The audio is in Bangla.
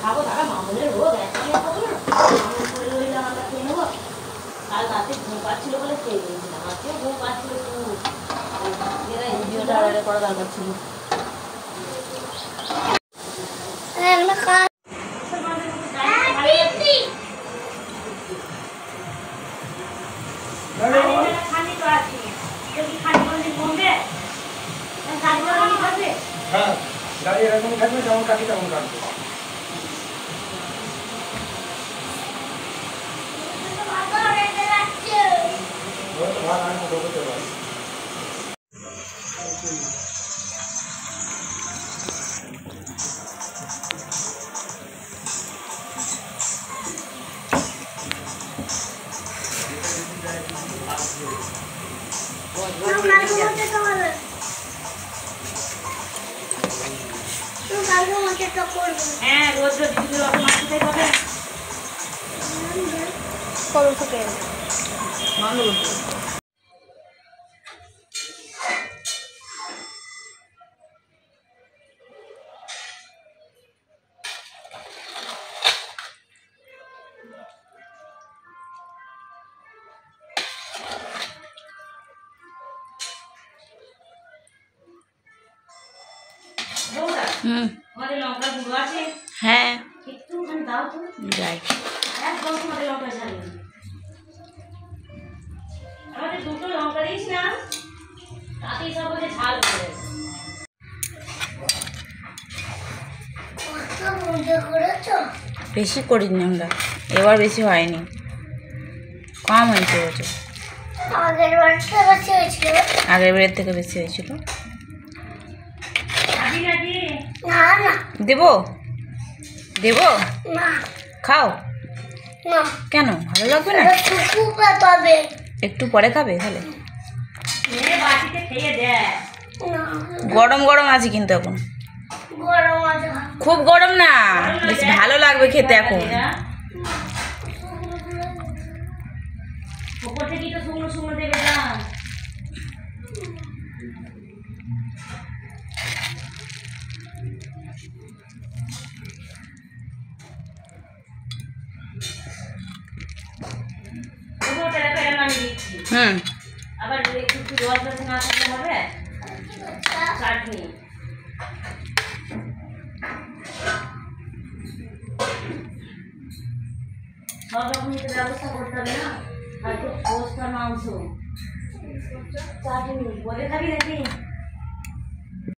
খাবো দাদা মামুনের রোগ কাল রাতে ঘুম পাচ্ছিল বলে খেয়ে গিয়েছিলাম আজকেও ঘুম পাচ্ছিল ভিডিওটা অর্ডার করা দরকার ছিল হ্যাঁ গাড়ি এরকম থাকবে যেমন কাটি তেমন কাটবে হ্যাঁ রোজ রোজ ভিডিও মাছতে হবে করো থেকে ভালো আমাদের লঙ্কা গুঁড়ো আছে হ্যাঁ একটুখানি দাও তো যাই একদম তোমাদের লঙ্কা ঝালিয়ে আমাদের দুটো লঙ্কা দিয়েছিলাম তাতেই সব বলে ঝাল করেছে বেশি করিনি আমরা এবার বেশি হয়নি কম হয়েছে বলছে আগের বারের থেকে বেশি হয়েছিল দেবো দেবো খাও কেন ভালো লাগবে না একটু পরে খাবে তাহলে গরম গরম আছে কিন্তু এখন খুব গরম না বেশ ভালো লাগবে খেতে এখন উপর থেকে তো শুকনো শুকনো দেবে না আবার একটু রস রস না থাকলে হবে চাটনি সব রকম ব্যবস্থা করতে হবে না আর তো পোস্ত মাংস চাটনি বলে খাবি নাকি